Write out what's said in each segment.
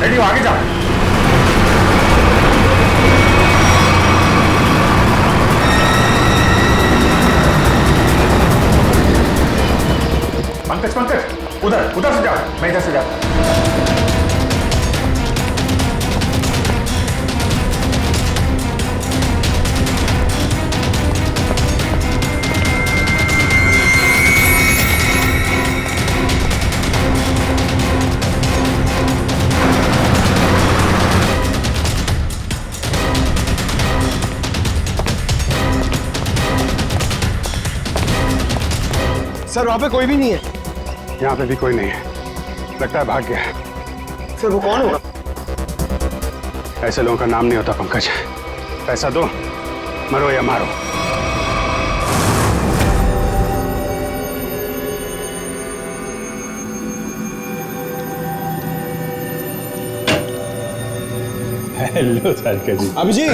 Ready हो, आगे जा। पंकज पंकज, उधर उधर से जाओ, मैं इधर से जाता। सर वहां पे कोई भी नहीं है। यहाँ पे भी कोई नहीं है, लगता है भाग गया है। सर वो कौन होगा? ऐसे लोगों का नाम नहीं होता पंकज। पैसा दो, मरो या मारो। हेलो सारिका जी। अभिजीत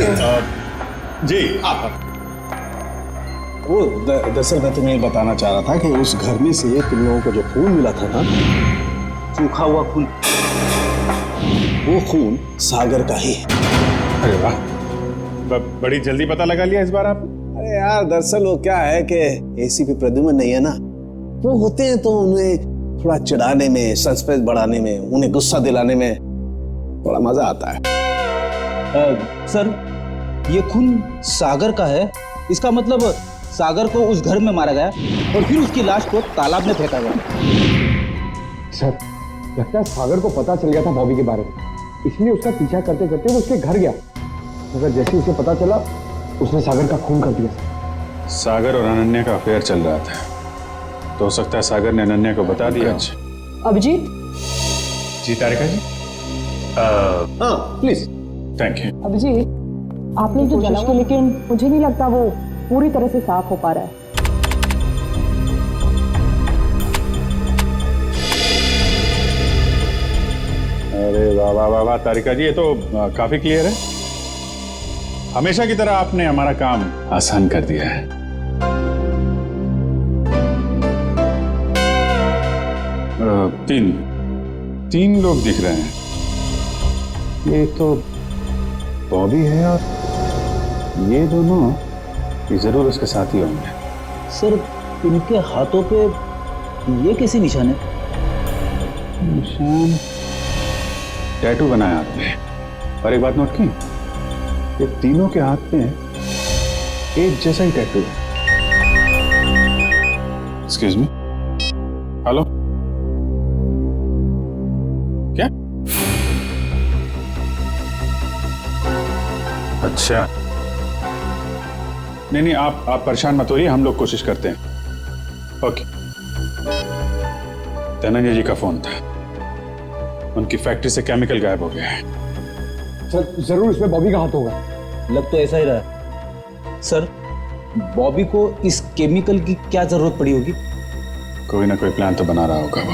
जी आप वो दरअसल मैं तुम्हें बताना चाह रहा था कि उस घर में से तुम लोगों को जो खून मिला था ना, सूखा हुआ खून, वो खून सागर का ही। अरे वाह, बड़ी जल्दी पता लगा लिया इस बार आप। अरे यार दरअसल वो क्या है कि एसीपी प्रद्युम्न नहीं है ना, वो होते हैं तो उन्हें थोड़ा चिढ़ाने में, सस्पेंस बढ़ाने में, उन्हें गुस्सा दिलाने में थोड़ा मजा आता है। सर ये खून सागर का है, इसका मतलब सागर को उस घर में मारा गया और फिर उसकी लाश को तालाब में फेंका गया। सर लगता है सागर को पता चल गया था बॉबी के बारे में, इसलिए उसका पीछा करते करते वो उसके घर गया, मगर जैसे उसे पता चला उसने सागर का खून कर दिया। सागर और अनन्या का अफेयर चल रहा था, तो हो सकता है सागर ने अनन्या को बता दिया। अभिजीत जी तारिका जी। हाँ प्लीज। Thank you. अभिजीत आपने जो कोशिश की, लेकिन मुझे नहीं लगता वो पूरी तरह से साफ हो पा रहा है। अरे वाह वाह वाह वाह तारिका जी, ये तो काफी क्लियर है। हमेशा की तरह आपने हमारा काम आसान कर दिया है। तीन लोग दिख रहे हैं। ये तो बॉबी है और ये दोनों ये जरूर उसके साथ ही होंगे। सर इनके हाथों पे ये कैसे निशान है? निशान टैटू बनाया आपने। और एक बात नोट की, ये तीनों के हाथ में एक जैसा ही टैटू है। एक्सक्यूज मी, हेलो, क्या? अच्छा, नहीं आप परेशान मत होइए, हम लोग कोशिश करते हैं। ओके। धनंजय जी का फोन था, उनकी फैक्ट्री से केमिकल गायब हो गया है। सर जरूर इसमें बॉबी का हाथ होगा। लग तो ऐसा ही रहा है। सर बॉबी को इस केमिकल की क्या जरूरत पड़ी होगी? कोई ना कोई प्लान तो बना रहा होगा वो।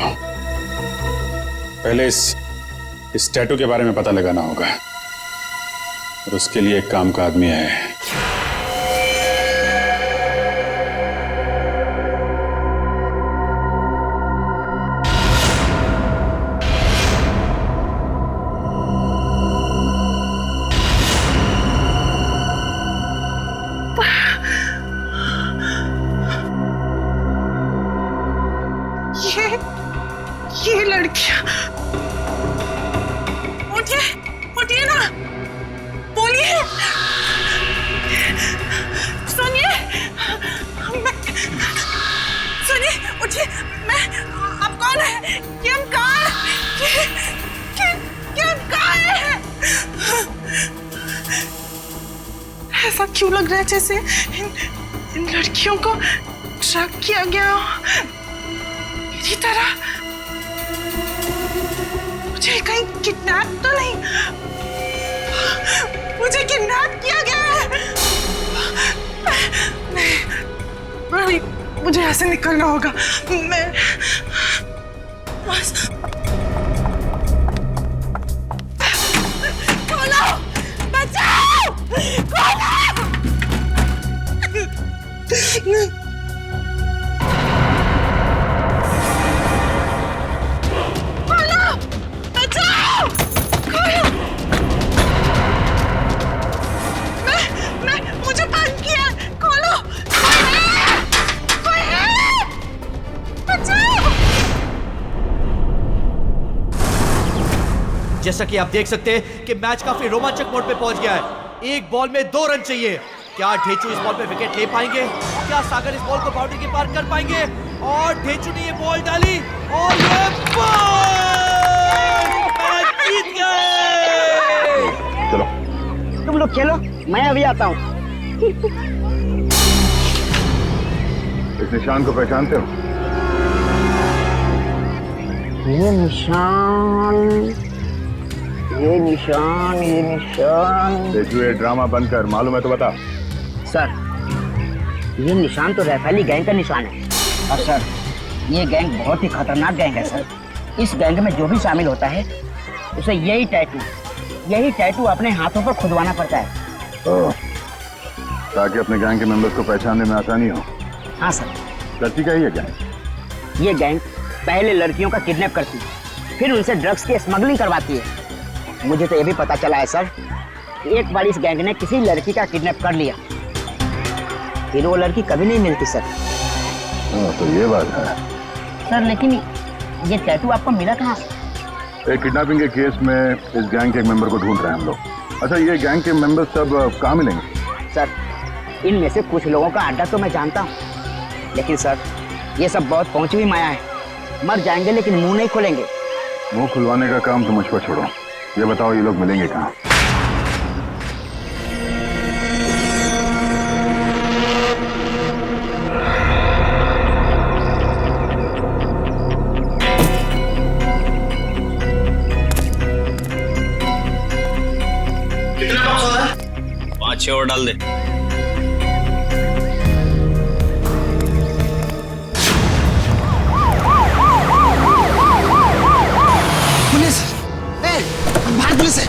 पहले इस टैटू के बारे में पता लगाना होगा, और उसके लिए एक काम का आदमी है। ये लड़कियां, उठिए उठिए ना, बोलिए, सुनिए, सुनिए, उठिए, मैं, आप कौन है? किम कहाँ है? किम कहाँ है? ऐसा क्यों लग रहा है जैसे इन लड़कियों को ट्रैक किया गया हो मेरी तरह? मुझे कहीं किडनैप तो नहीं? मुझे किडनैप किया गया है? नहीं, मुझे यहाँ से निकलना होगा। मैं बस खोलो, बचाओ, खोलो। खोलो, बचाओ, जैसा कि आप देख सकते हैं कि मैच काफी रोमांचक मोड पे पहुंच गया है। एक बॉल में 2 रन चाहिए। क्या ढेचू इस बॉल पे विकेट ले पाएंगे? क्या सागर इस बॉल को बाउंड्री के पार कर पाएंगे? और ढेचू ने ये बॉल डाली और ये बॉल मैच जीत गए। चलो तुम लोग खेलो, मैं अभी आता हूँ। इस निशान को पहचानते हो? ये निशान। तेजू, ये ड्रामा बंद कर। मालूम है तो बता। सर, ये निशान तो रैफेली गैंग का निशान है। और सर, ये गैंग बहुत ही खतरनाक गैंग है सर। इस गैंग में जो भी शामिल होता है उसे यही टैटू अपने हाथों पर खुदवाना पड़ता है। ताकि अपने गैंग के मेंबर्स को पहचानने में आसानी हो। हाँ सर। करती क्या है ये गैंग? ये गैंग पहले लड़कियों का किडनैप करती है, फिर उनसे ड्रग्स की स्मगलिंग करवाती है। मुझे तो ये भी पता चला है सर कि एक बार इस गैंग ने किसी लड़की का किडनैप कर लिया, फिर वो लड़की कभी नहीं मिलती सर। तो ये बात है सर, लेकिन ये टैटू आपको मिला कहाँ? एक किडनैपिंग के केस में इस गैंग के एक मेंबर को ढूंढ रहे हैं हम लोग। अच्छा, ये गैंग के मेंबर्स सब कहाँ मिलेंगे? सर, इनमें से कुछ लोगों का अड्डा तो मैं जानता हूँ, लेकिन सर ये सब बहुत पहुंची हुई माया है। मर जाएंगे लेकिन मुंह नहीं खोलेंगे। मुंह खुलवाने का काम तो मुझ पर छोड़ो। ये बताओ, ये लोग मिलेंगे कहाँ? कितना बॉक्स होता है? 5-6 और डाल दे। पुलिस! बाहर पुलिस है।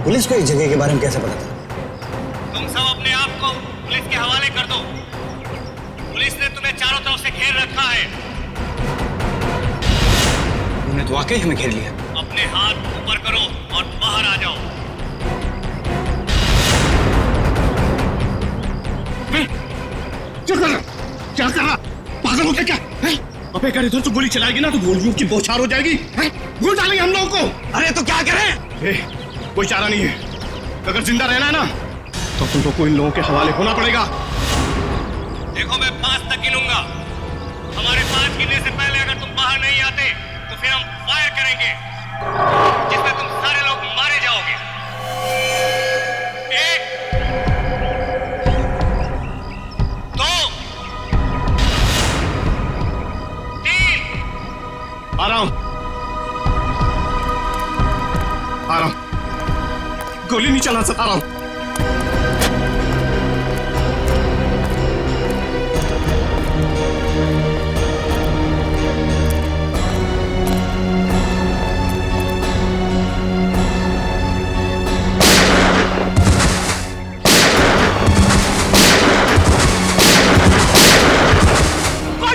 पुलिस को इस जगह के बारे में कैसे पता था? तुम सब अपने आप को पुलिस के हवाले कर दो। पुलिस ने तुम्हें चारों तरफ से घेर रखा है। उन्होंने तो वाकई हमें घेर लिया। अपने हाथ ऊपर करो और बाहर आ जाओ। क्या कर रहा? पागल हो क्या? अबे अगर इधर से गोली चलाएगी ना तो गोलियों की बौछार हो जाएगी। गोली डालेंगे हम लोगों को। अरे तो क्या करें? कोई चारा नहीं है। अगर जिंदा रहना है ना तो तुम लोग को इन लोगों के हवाले होना पड़ेगा। देखो, मैं 5 तक गिनूंगा। हमारे 5 गिनने से पहले अगर तुम बाहर नहीं आते तो फिर हम फायर करेंगे, जिसमें तुम सारे लोग मारे जाओगे। 1 2 3। आ रहा हूं। गोली नहीं चला सकता। आ रहा हूं।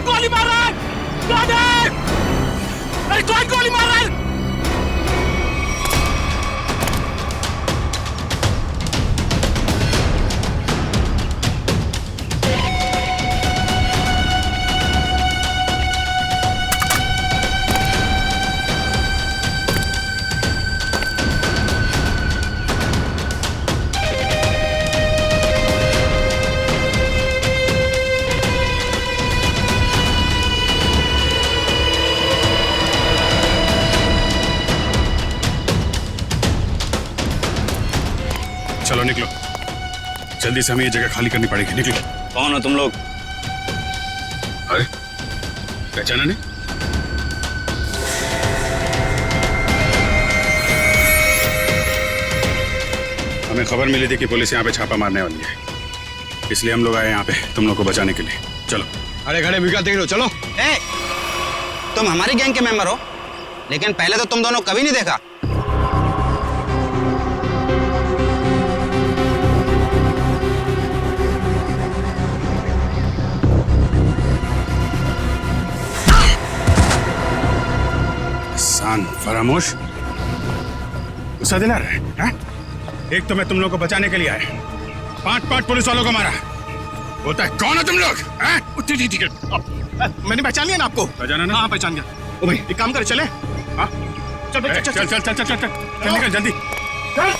गोली मार रहा है। अरे कौन गोली मार रहा है? चलो निकलो, जल्दी से हमें ये जगह खाली करनी पड़ेगी। निकलो। कौन हो तुम लोग? अरे पहचाना नहीं? हमें खबर मिली थी कि पुलिस यहाँ पे छापा मारने वाली है, इसलिए हम लोग आए यहाँ पे तुम लोग को बचाने के लिए। चलो। अरे खड़े भी क्या देख रहे हो? चलो। तुम हमारी गैंग के मेंबर हो, लेकिन पहले तो तुम दोनों कभी नहीं देखा। फरामोश, गुस्सा दिला रहे हैं? एक तो मैं तुम लोगों को बचाने के लिए आया, 5 पुलिस वालों को मारा, बोलता है कौन है तुम लोग? ठीक है, मैंने पहचान लिया ना आपको? पहचाना ना? हाँ पहचान गया। ओ भाई एक काम करे, चले? हाँ चल चल चल चल चल चल चल निकल जल्दी चल।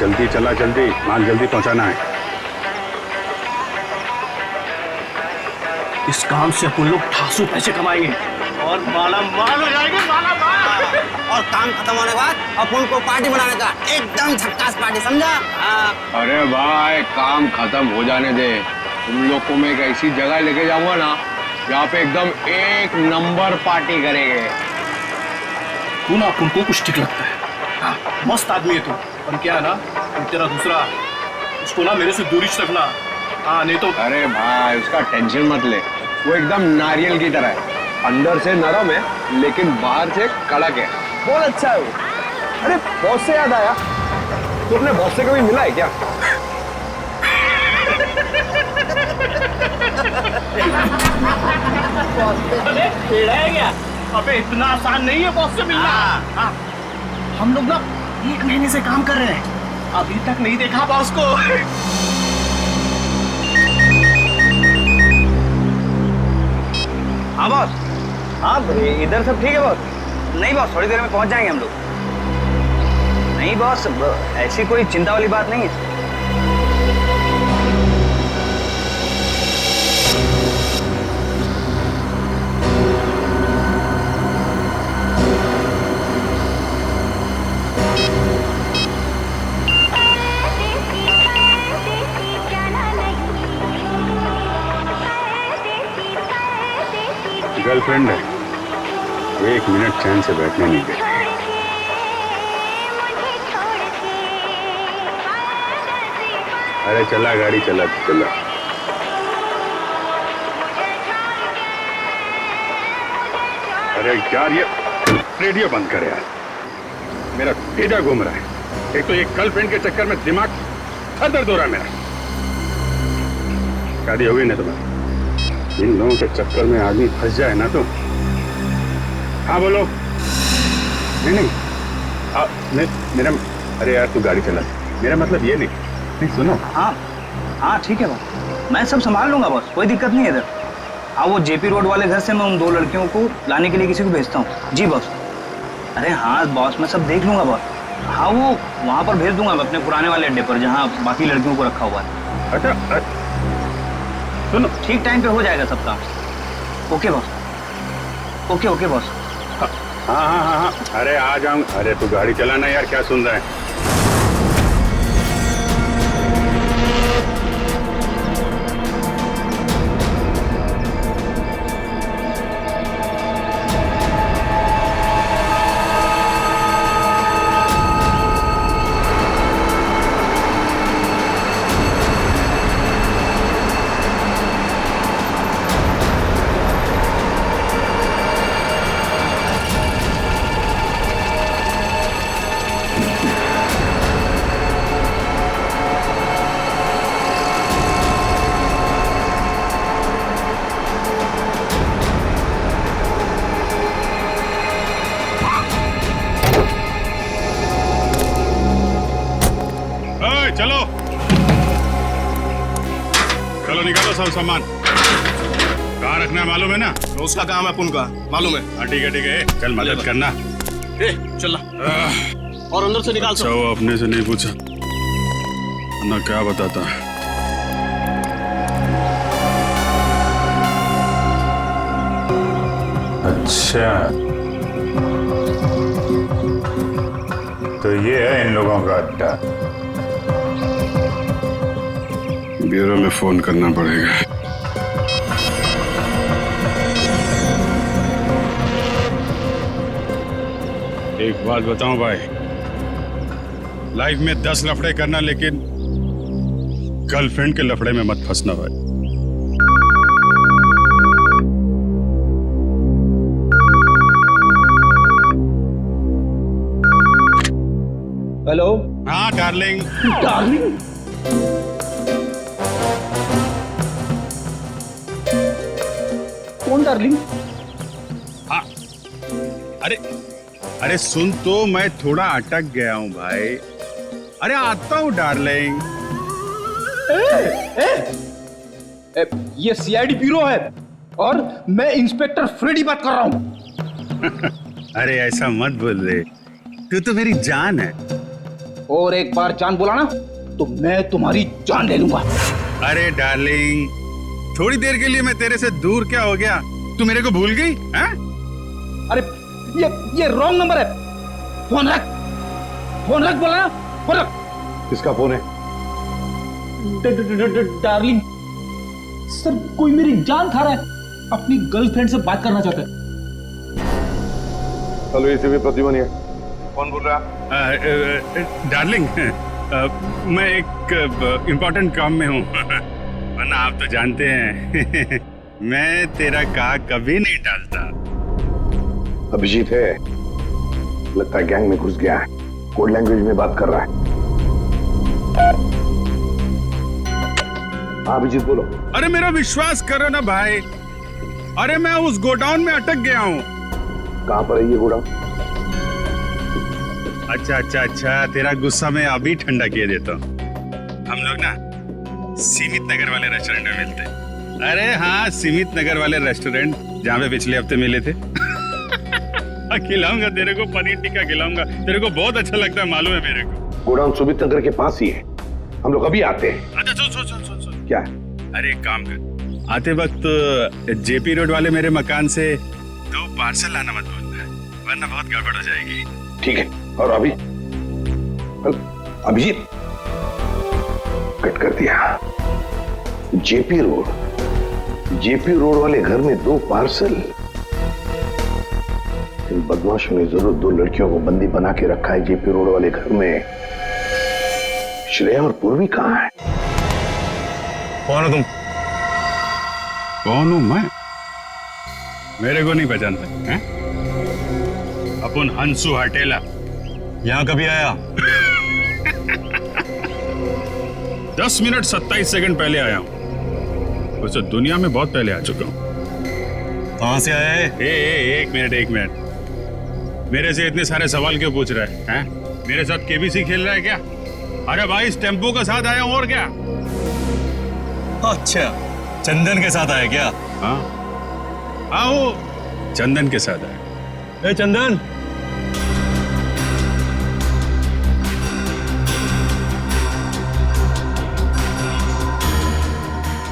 जल्दी चला, जल्दी माल जल्दी पहुंचाना है। इस काम से अपन लोग ठासू पैसे कमाएंगे और माला माल हो जाएंगे, माला माल। और काम खत्म होने के बाद अपन को पार्टी बनाने का, एकदम झक्कास पार्टी, समझा? अरे भाई काम खत्म हो जाने दे, तुम लोग को मैं एक ऐसी जगह लेके जाऊंगा ना जहाँ पे एकदम एक नंबर पार्टी करेंगे। तू ना अपन को कुछ ठीक लगता है। हाँ, मस्त आदमी है तू, पर क्या है ना तेरा दूसरा, उसको ना मेरे से दूरी रखना। हाँ नहीं तो। अरे भाई उसका टेंशन मत ले, वो एकदम नारियल की तरह है, अंदर से नरम है लेकिन बाहर से कड़क है, बहुत अच्छा है वो। अरे बॉस से याद आया, तू अपने बॉस से कभी मिला है क्या? क्या? अबे इतना आसान नहीं है बॉस से मिलना। हाँ। हम लोग ना 1 महीने से काम कर रहे हैं, अभी तक नहीं देखा बॉस को। हाँ बॉस, हाँ इधर सब ठीक है बॉस? नहीं बॉस, थोड़ी देर में पहुंच जाएंगे हम लोग। नहीं बॉस, ऐसी कोई चिंता वाली बात नहीं है। गर्लफ्रेंड है, 1 मिनट चैन से बैठने नहीं दे। अरे चला गाड़ी, चला चला। अरे यार ये रेडियो बंद कर यार, मेरा पेटा घूम रहा है। एक तो ये गर्लफ्रेंड के चक्कर में दिमाग सर दर्द हो रहा है मेरा। शादी हो गई ना तुम्हारी, इन लोगों के चक्कर में आदमी फंस जाए ना तो। हाँ बोलो। नहीं नहीं मेरा, अरे यार तू गाड़ी चला, मेरा मतलब ये नहीं सुनो। हाँ हाँ ठीक है बॉस, मैं सब संभाल लूंगा बॉस, कोई दिक्कत नहीं है इधर। हाँ वो जेपी रोड वाले घर से मैं उन 2 लड़कियों को लाने के लिए किसी को भेजता हूँ। जी बॉस। अरे हाँ बॉस, मैं सब देख लूंगा बॉस। हाँ वो वहाँ पर भेज दूंगा मैं, अपने पुराने वाले अड्डे पर जहाँ बाकी लड़कियों को रखा हुआ है। अच्छा सुनो, ठीक टाइम पे हो जाएगा सब काम। Okay boss, okay okay boss. हाँ हाँ हाँ हाँ, अरे आ जाऊँ। अरे तू गाड़ी चलाना यार, क्या सुन रहा है? चलो चलो निकालो सब सामान। कहाँ रखना है मालूम है ना? तो उसका काम है, अपन का मालूम है। हाँ ठीक है, चल मदद करना। चल और अंदर से निकाल। अच्छा वो अपने से नहीं पूछा ना, क्या बताता। अच्छा तो ये है इन लोगों का अड्डा। ब्यूरो में फोन करना पड़ेगा। एक बात बताऊं भाई, लाइफ में 10 लफड़े करना, लेकिन गर्लफ्रेंड के लफड़े में मत फंसना भाई। हेलो। हाँ डार्लिंग। डार्लिंग? कौन डार्लिंग? हाँ अरे अरे सुन तो, मैं थोड़ा अटक गया हूँ भाई। अरे आता हूँ डार्लिंग। ये सीआईडी ब्यूरो है और मैं इंस्पेक्टर फ्रेडी बात कर रहा हूँ। अरे ऐसा मत बोल रे, तू तो मेरी जान है। और एक बार जान बोला ना तो मैं तुम्हारी जान ले लूंगा। अरे डार्लिंग, थोड़ी देर के लिए मैं तेरे से दूर क्या हो गया? तू मेरे को भूल गई? हैं? अरे ये रॉन्ग नंबर है। फोन रख बोला ना, फोन रख। किसका फोन है? डार्लिंग सर, कोई मेरी जान खा रहा है, अपनी गर्लफ्रेंड से बात करना चाहता है। हेलो, एसीपी प्रतिमा है। कौन बोल रहा? डार्लिंग, मैं एक इम्पोर्टेंट काम में हूँ। वरना आप तो जानते हैं मैं तेरा कहा कभी नहीं टालता। अभिजीत है, लगता है गैंग में घुस गया है, कोड लैंग्वेज में बात कर रहा है। हाँ अभिजीत बोलो। अरे मेरा विश्वास करो ना भाई, अरे मैं उस गोडाउन में अटक गया हूँ। कहाँ पर है ये गोडाउन? अच्छा, तेरा गुस्सा मैं अभी ठंडा किए देता हूँ। हम लोग ना सीमित नगर वाले रेस्टोरेंट में मिलते हैं। अरे हाँ, सीमित नगर वाले रेस्टोरेंट जहाँ पे पिछले हफ्ते मिले थे। खिलाऊंगा तेरे को, पनीर टिक्का खिलाऊंगा, तेरे को बहुत अच्छा लगता है, मालूम है मेरे को। गोडाउन सुमित नगर के पास ही है, हम लोग अभी आते हैं। अच्छा सुन। क्या? अरे एक काम कर, आते वक्त जेपी रोड वाले मेरे मकान से 2 पार्सल लाना मत भूलना, वरना बहुत गड़बड़ हो जाएगी। ठीक है। और अभी अभिजीत कट कर दिया। जेपी रोड वाले घर में 2 पार्सल। इन बदमाशों ने जरूर 2 लड़कियों को बंदी बना के रखा है जेपी रोड वाले घर में। श्रेया और पूर्वी कहाँ है? कौन हो तुम? कौन हूं मैं? मेरे को नहीं पहचानते हैं? अपन हंसू हटेला। यहाँ कभी आया? 10 मिनट 27 सेकंड पहले आया हूँ। वैसे दुनिया में बहुत पहले आ चुका हूँ। कहाँ से आया है? एक मिनट। मेरे से इतने सारे सवाल क्यों पूछ रहा है? हैं? मेरे साथ केबीसी खेल रहा है क्या? अरे भाई, इस टेम्पो के साथ आया हूँ, और क्या? अच्छा, चंदन के साथ आया क्या? हाँ, वो चंदन के साथ आया। चंदन,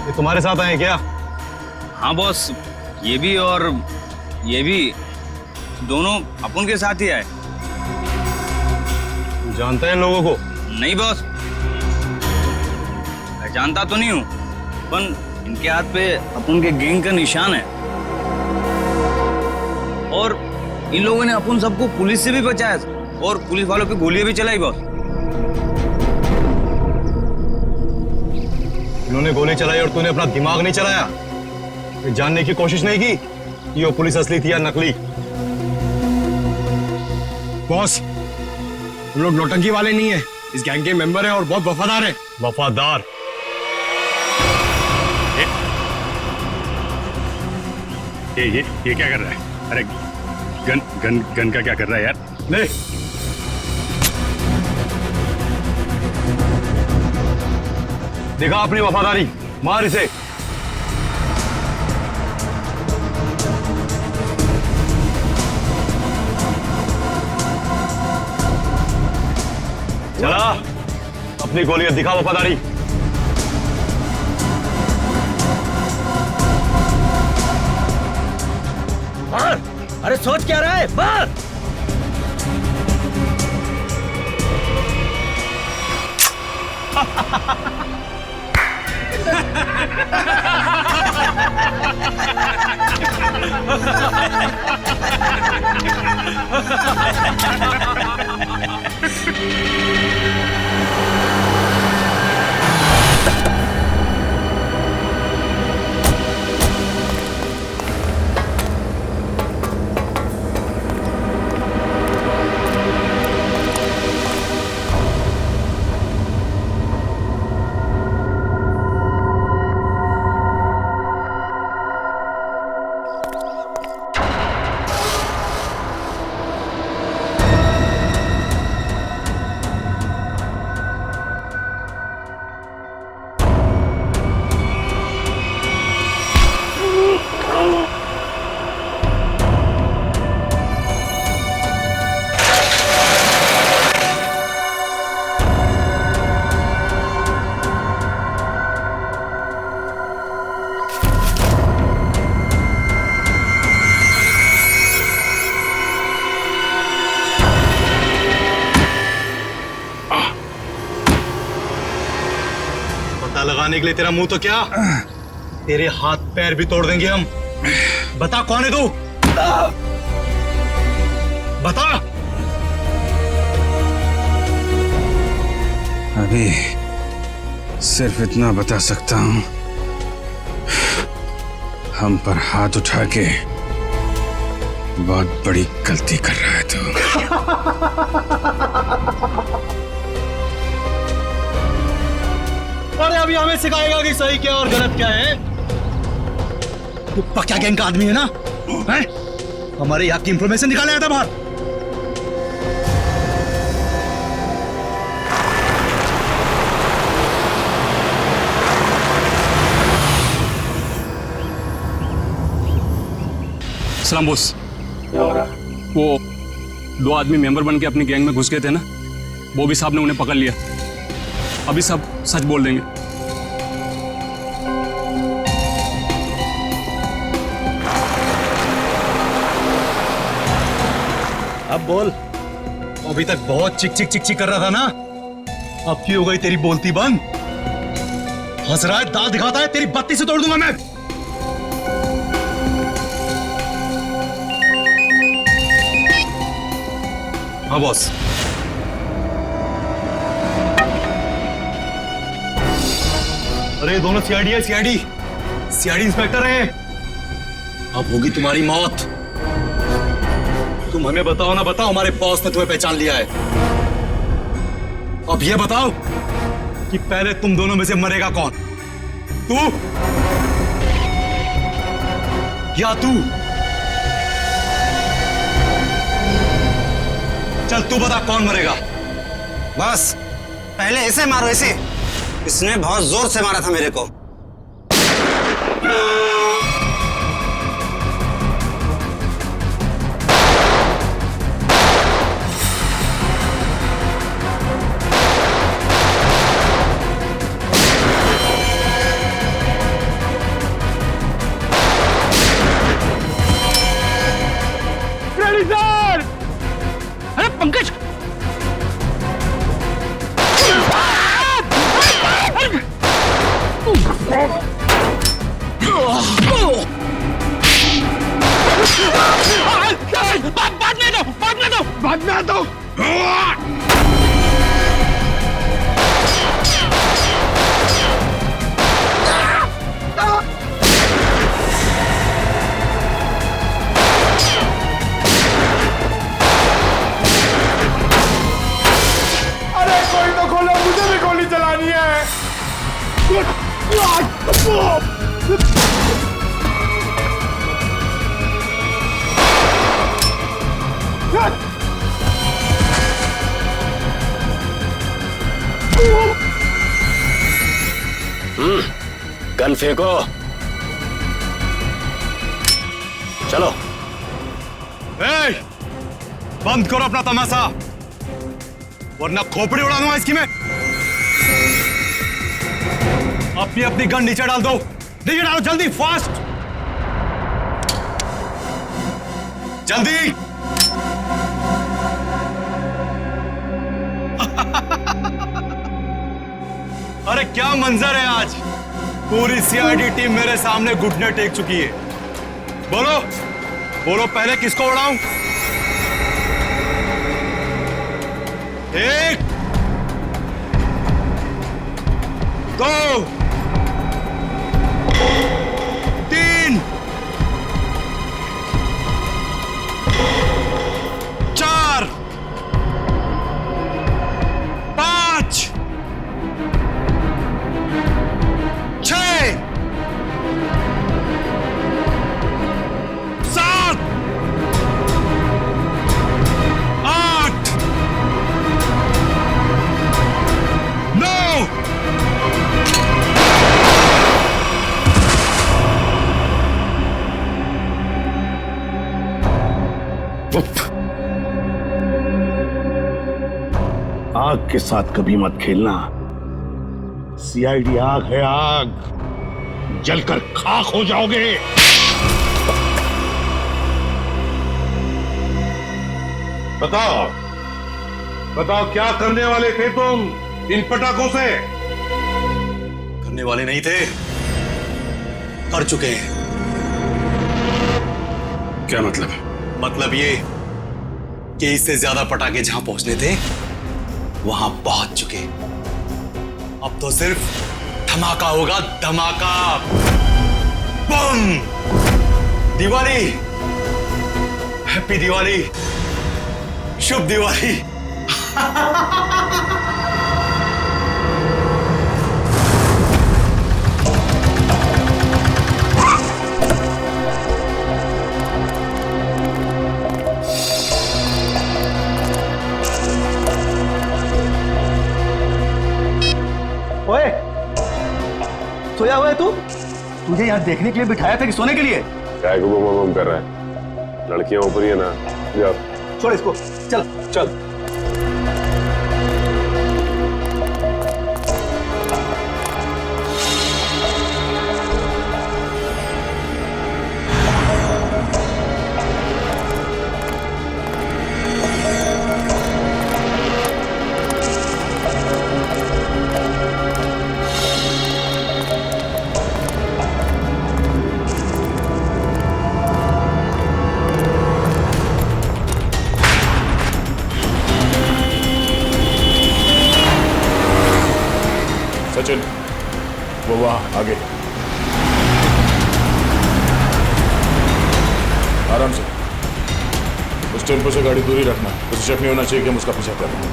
ये तुम्हारे साथ आए क्या? हाँ बॉस, ये भी और ये भी, दोनों अपन के साथ ही आए। जानता है इन लोगों को? नहीं बॉस, मैं जानता तो नहीं हूँ, पर इनके हाथ पे अपन के गैंग का निशान है। और इन लोगों ने अपन सबको पुलिस से भी बचाया और पुलिस वालों पे गोलियां भी चलाई बॉस। इन्होंने गोली चलाई और तूने अपना दिमाग नहीं चलाया? ये जानने की कोशिश नहीं की कि वो पुलिस असली थी या नकली? बॉस, हम लोग नौटंकी वाले नहीं है, इस गैंग के मेंबर हैं और बहुत वफादार हैं। वफादार? ये क्या कर रहा है? अरे गन का क्या कर रहा है यार? नहीं, देखा अपनी वफादारी, मार इसे। चला, अपनी गोलियां दिखा वफादारी। मार! अरे सोच क्या रहा है? मार! बताने के लिए तेरा मुंह तो क्या, तेरे हाथ पैर भी तोड़ देंगे हम। बता कौन है तू, बता। अभी सिर्फ इतना बता सकता हूं, हम पर हाथ उठा के बहुत बड़ी गलती कर रहा है तू। अरे अभी हमें सिखाएगा कि सही क्या और गलत क्या है। तू पक्का गैंग का आदमी है ना, हैं? हमारे यहाँ की इंफॉर्मेशन निकाला आया था बाहर। सलाम बॉस। वो 2 आदमी मेंबर बन के अपनी गैंग में घुस गए थे ना, बॉबी साहब ने उन्हें पकड़ लिया। अभी सब सच बोल देंगे। अब बोल। अभी तक बहुत चिक चिक चिक चिक कर रहा था ना, अब क्यों हो गई तेरी बोलती बंद? हंस रहा है, दांत दिखाता है, तेरी बत्ती से तोड़ दूंगा मैं। हाँ बॉस। अरे दोनों सीआईडी है, सीआईडी इंस्पेक्टर है। अब होगी तुम्हारी मौत। तुम हमें बताओ ना बताओ, हमारे बॉस ने तुम्हें पहचान लिया है। अब ये बताओ कि पहले तुम दोनों में से मरेगा कौन, तू या तू? चल तू बता कौन मरेगा। बस पहले इसे मारो, इसे। इसने बहुत जोर से मारा था मेरे को। अरे पंकज, भागना दो। अरे कोई तो खोलो, मुझे भी गोली चलानी है। गन फेंको, चलो। बंद करो अपना तमाशा, वरना खोपड़ी उड़ा दूंगा इसकी मैं। अपनी अपनी गन नीचे डाल दो, नीचे डालो जल्दी, फास्ट, जल्दी। अरे क्या मंजर है आज, पूरी सीआईडी टीम मेरे सामने घुटने टेक चुकी है। बोलो बोलो, पहले किसको उड़ाऊं? 1 2 3 4 5 6 7 8 9 आग के साथ कभी मत खेलना। सीआईडी आग है, आग, जलकर खाक हो जाओगे। बताओ बताओ, क्या करने वाले थे तुम इन पटाखों से? करने वाले नहीं थे, कर चुके हैं। क्या मतलब? मतलब ये कि इससे ज्यादा पटाखे जहां पहुंचने थे वहां पहुंच चुके। अब तो सिर्फ धमाका होगा, धमाका। बम! दिवाली, हैप्पी दिवाली, शुभ दिवाली। ओए, सोया हुआ है तू? तुझे यहाँ देखने के लिए बिठाया था कि सोने के लिए? काय को बम कर रहा है? लड़कियां ऊपर ही है ना, जा। छोड़ इसको, चल चल। सचिन, वो वहां आगे। आराम से, उस टेम्पो से गाड़ी दूरी रखना। उसे शक नहीं होना चाहिए कि हम उसका पीछा कर रहे हैं।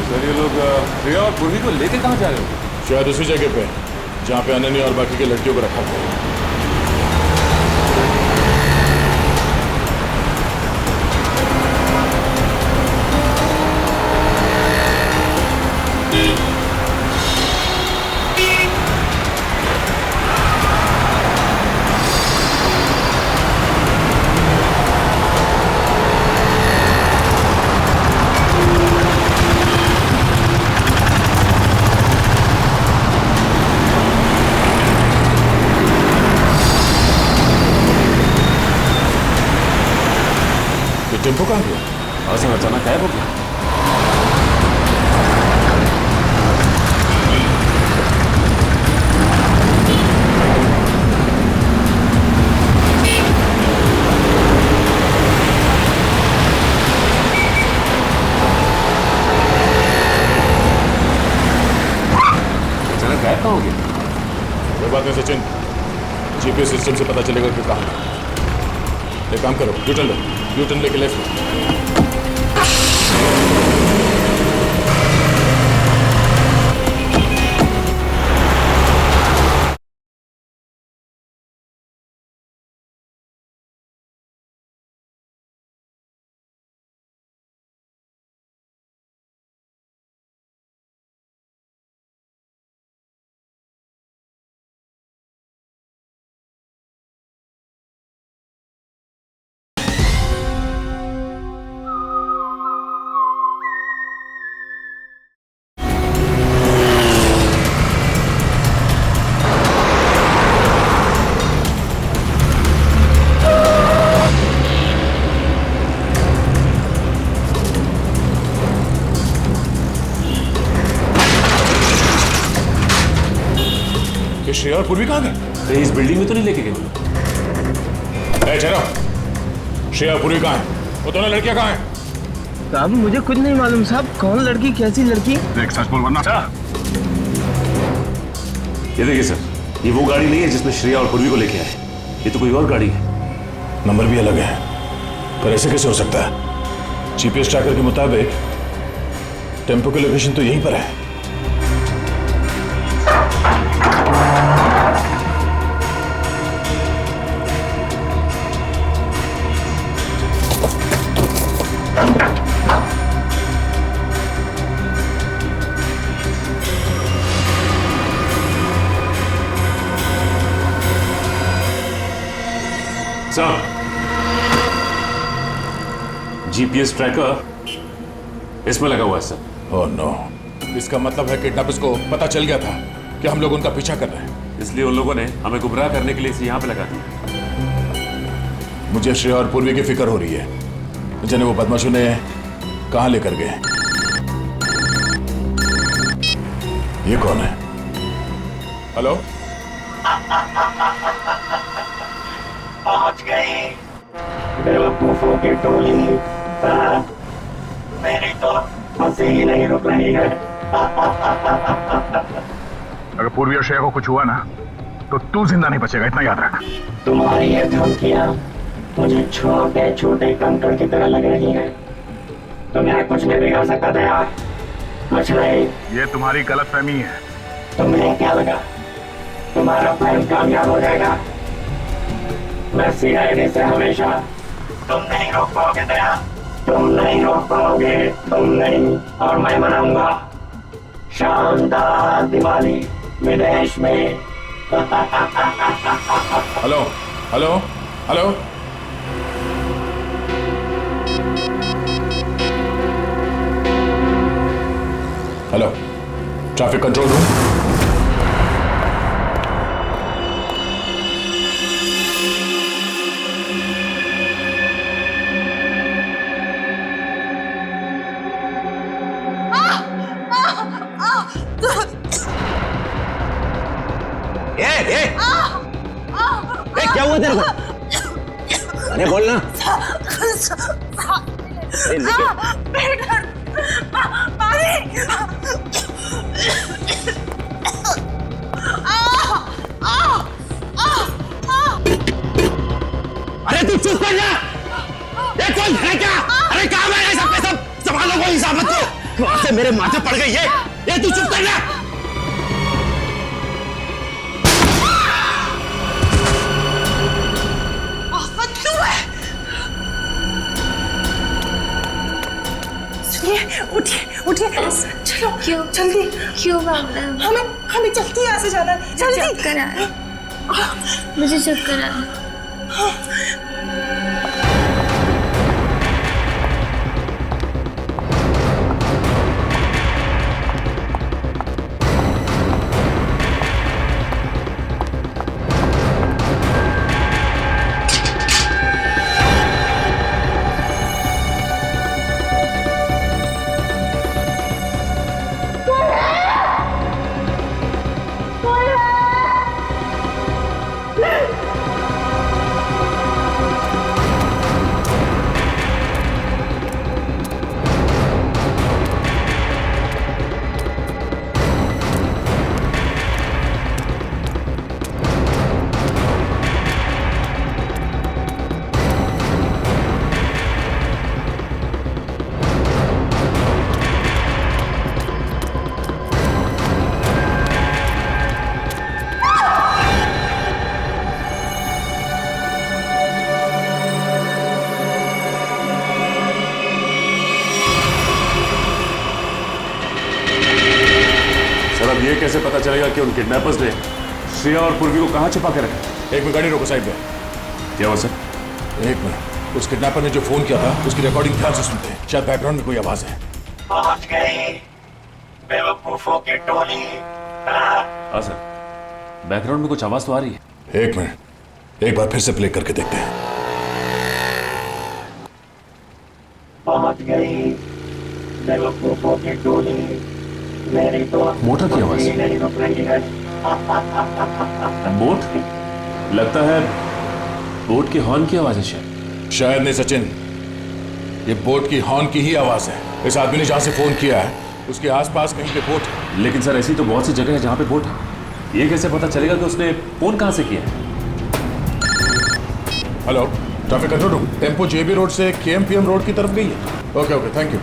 सर ये लोग प्रिया और पूर्वी को लेके कहाँ जा रहे हो? शायद उसी जगह पे जहाँ पे अनन्या और बाकी के लड़कियों को रखा था। टेम्पो कहाँ गया? आसिम अचानक गायब हो गया। अचानक गायब कहाँ हो गया? कोई बात नहीं सचिन, जीपीएस सिस्टम से पता चलेगा कि कहाँ। एक काम करो, यू टर्न लो, यू टर्न लेके लेफ्ट लो। श्रेया और पूर्वी कहाँ गए? कहीं इस बिल्डिंग में तो नहीं लेके गए? ठहरो, श्रेया और पूर्वी कहाँ है? वो दोनों लड़कियां कहाँ हैं? साहब मुझे कुछ नहीं मालूम साहब, कौन लड़की कैसी लड़की? देख सच बोल वरना। ये देखिए सर, ये वो गाड़ी नहीं है जिसमें श्रेया और पूर्वी को लेके आए। ये तो कोई और गाड़ी है। नंबर भी अलग है, पर ऐसे कैसे हो सकता है? जीपीएस ट्रैकर के मुताबिक टेम्पो की लोकेशन तो यहीं पर है। सर, जीपीएस ट्रैकर इसमें लगा हुआ है सर। ओह नो, इसका मतलब है किडनैपर्स को पता चल गया था कि हम लोग उनका पीछा कर रहे हैं, इसलिए उन लोगों ने हमें गुमराह करने के लिए इसे यहाँ पे लगा दिया। मुझे श्रेया और पूर्वी की फिक्र हो रही है। जाने वो बदमाशों ने कहाँ लेकर गए। ये कौन है? हेलो? पहुंच गई बेवकूफों की टोली। मेरी तो हंसी ही नहीं रुक रही है। अगर पूर्वी और श्रेया को कुछ हुआ ना तो तू जिंदा नहीं बचेगा, इतना याद रख। तुम्हारी ये धमकियां मुझे छोटे छोटे कंकड़ की तरह लग रही हैं। तुम्हें कुछ नहीं बिगाड़ सकता दया, कुछ नहीं। ये तुम्हारी गलतफहमी है। तुम्हें क्या लगा तुम्हारा प्लान कामयाब हो जाएगा? मैं सीआईडी से हमेशा तुम नहीं रोक पाओगे दया, तुम नहीं रोक पाओगे, तुम नहीं। और मैं मनाऊंगा शानदार दिवाली विदेश में। Hello hello hello, hello, traffic control room. क्या हुआ तेरे को? अरे बोल ना। अरे तू चुप कर जा। ये कौन है क्या? अरे कहाँ है सब के सब? संभालो कोई हिसाब मत को। वहां से मेरे माथे पड़ गई है। ये तू चुप कर जा। उठिए उठिए, चलो। क्यों? जल्दी। क्यों मैम? हमें जल्दी यहाँ से जाना है। जल्दी। चक्कर आ रहा है। मुझे चक्कर आ रहा है। ये कैसे पता चलेगा कि उन किडनैपर्स ने श्रेया और पूर्वी को कहां छिपा के रखा? एक मिनट गाड़ी रोको साइड पे। क्या हुआ सर? एक मिनट, उस किडनैपर ने जो फोन किया था उसकी रिकॉर्डिंग ध्यान से सुनते हैं, शायद बैकग्राउंड में कोई आवाज है। पहुंच गई बेवकूफों की टोली। हाँ सर, बैकग्राउंड में कुछ आवाज तो आ रही है। एक मिनट, एक बार फिर से प्ले करके देखते हैं। पहुंच गई बेवकूफों की टोली। मेरी तो मोटर की आवाज। नहीं रुक रही है। बोट? लगता है बोट के हॉर्न की आवाज है शायद नहीं सचिन, ये बोट की हॉर्न की ही आवाज है। इस आदमी ने जहां से फोन किया है उसके आसपास कहीं पे बोट है। लेकिन सर ऐसी तो बहुत सी जगह है जहां पे बोट है। ये कैसे पता चलेगा कि उसने फोन कहां से किया है? Hello, traffic control room. Tempo JB road से केएमपीएम रोड की तरफ गई है। Okay okay, thank you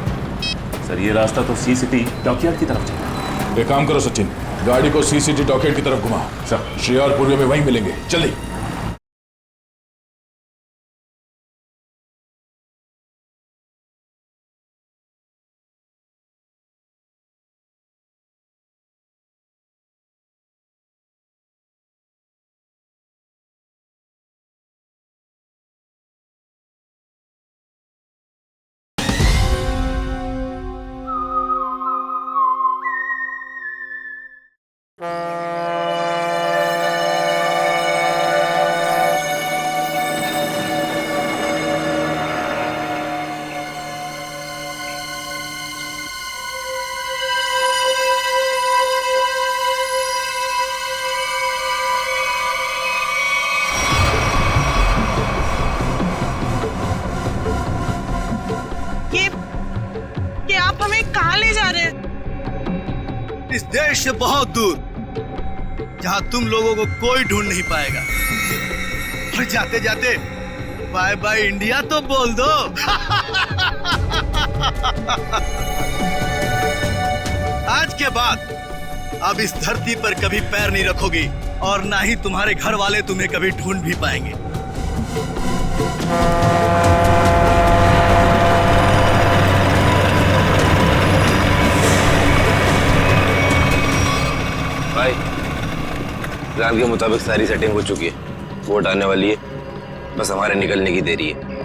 sir. ये रास्ता तो सी सिटी डॉकयार्ड की तरफ जाता है। एक काम करो सचिन, गाड़ी को सी सिटी डॉकयार्ड की तरफ घुमा। सर, श्रेया और पूर्वी में वहीं मिलेंगे, जल्दी। देश से बहुत दूर, जहां तुम लोगों को कोई ढूंढ नहीं पाएगा। और जाते जाते बाय बाय इंडिया तो बोल दो। आज के बाद अब इस धरती पर कभी पैर नहीं रखोगी और ना ही तुम्हारे घर वाले तुम्हें कभी ढूंढ भी पाएंगे। भाई, प्लान के मुताबिक सारी सेटिंग हो चुकी है। वोट आने वाली है, बस हमारे निकलने की देरी है।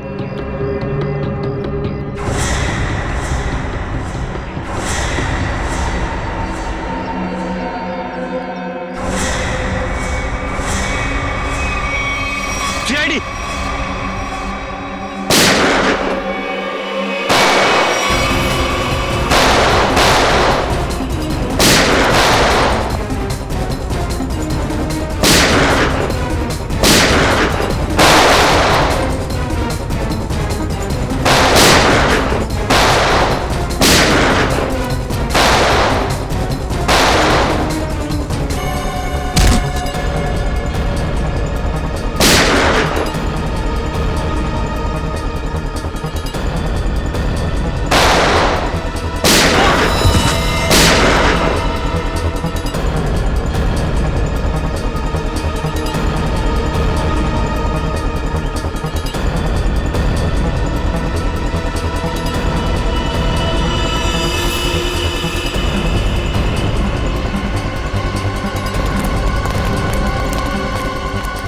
सीआईडी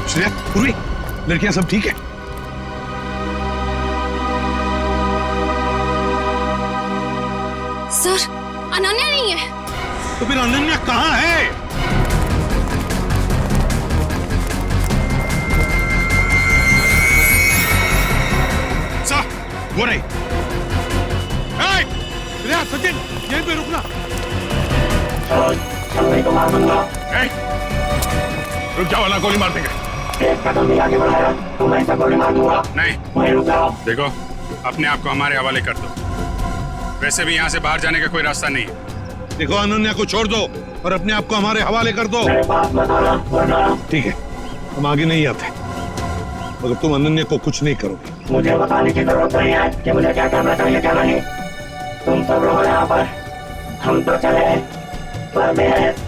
श्रेया, पूर्वी, लड़कियां सब ठीक है? सर, अनन्या नहीं है। तो फिर अनन्या कहाँ है? सर, वो रही। श्रेया, सचिन, यहीं पे रुकना। को मार दूंगा। रुक जाओ, वरना गोली मार देंगे। एक कदम भी आगे बढ़ाया तो मैं सब गोली मार दूंगा। नहीं, वहीं रुक जाओ। देखो, अपने आप को हमारे हवाले कर दो। वैसे भी यहाँ से बाहर जाने का कोई रास्ता नहीं है। देखो, अनन्या को छोड़ दो और अपने आप को हमारे हवाले कर दो। ठीक है, हम आगे नहीं आते मगर तुम अनन्या को कुछ नहीं करोगे। मुझे बताने की जरूरत नहीं है कि मुझे क्या करना चाहिए क्या नहीं। तुम सब रहो यहाँ पर, हम तो चले परदेश।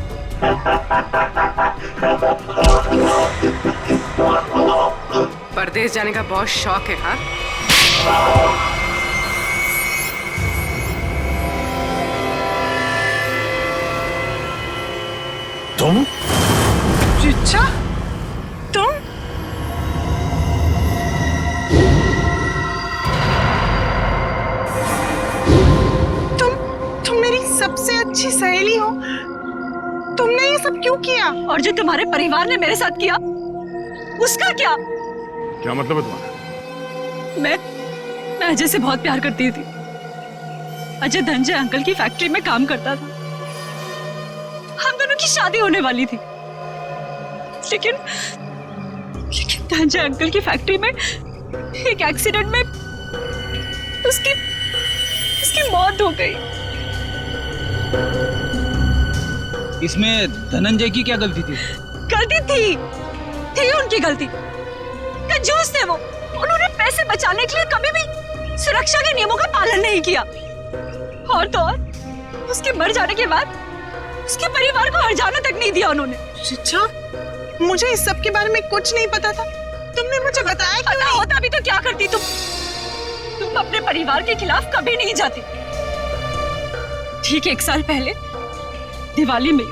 परदेश जाने का बहुत शौक है। हाँ, तुम? चिच्चा, तुम? तुम मेरी सबसे अच्छी सहेली हो। तुमने ये सब क्यों किया? और जो तुम्हारे परिवार ने मेरे साथ किया, उसका क्या? क्या मतलब है तुम्हारा? मैं अजय से बहुत प्यार करती थी। अजय धनंजय अंकल की फैक्ट्री में काम करता था। हम दोनों की शादी होने वाली थी, लेकिन धनंजय अंकल की फैक्ट्री में एक एक्सीडेंट में उसकी मौत हो गई। इसमें धनंजय की क्या गलती थी? गलती थी उनकी गलती। कंजूस थे वो। उन्होंने पैसे बचाने के लिए कभी भी सुरक्षा के नियमों का पालन नहीं किया। और तो और, उसके मर जाने के बाद उसके परिवार को हर्जाना तक नहीं दिया उन्होंने। चिच्चा, मुझे इस सब के बारे में कुछ नहीं पता था। तुमने मुझे बताया क्यों नहीं? होता भी तो क्या करती तुम अपने परिवार के खिलाफ कभी नहीं जाती। ठीक 1 साल पहले दिवाली में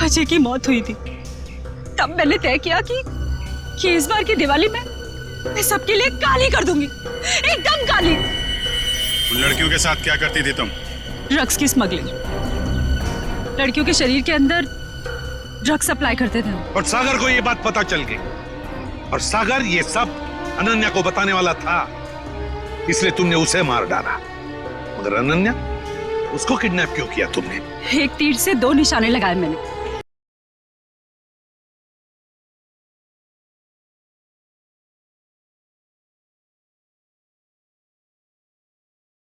अजय की मौत हुई थी। तब मैंने तय किया कि इस बार की दिवाली में मैं सबके लिए काली कर दूंगी, एकदम काली। उन लड़कियों के साथ क्या करती थी तुम? ड्रग्स की स्मगलिंग। लड़कियों के शरीर के अंदर ड्रग्स सप्लाई करते थे। और सागर को ये बात पता चल गई और सागर ये सब अनन्या को बताने वाला था, इसलिए तुमने उसे मार डाला। मगर अनन्या, उसको किडनैप क्यों किया तुमने? एक तीर से 2 निशाने लगाए मैंने।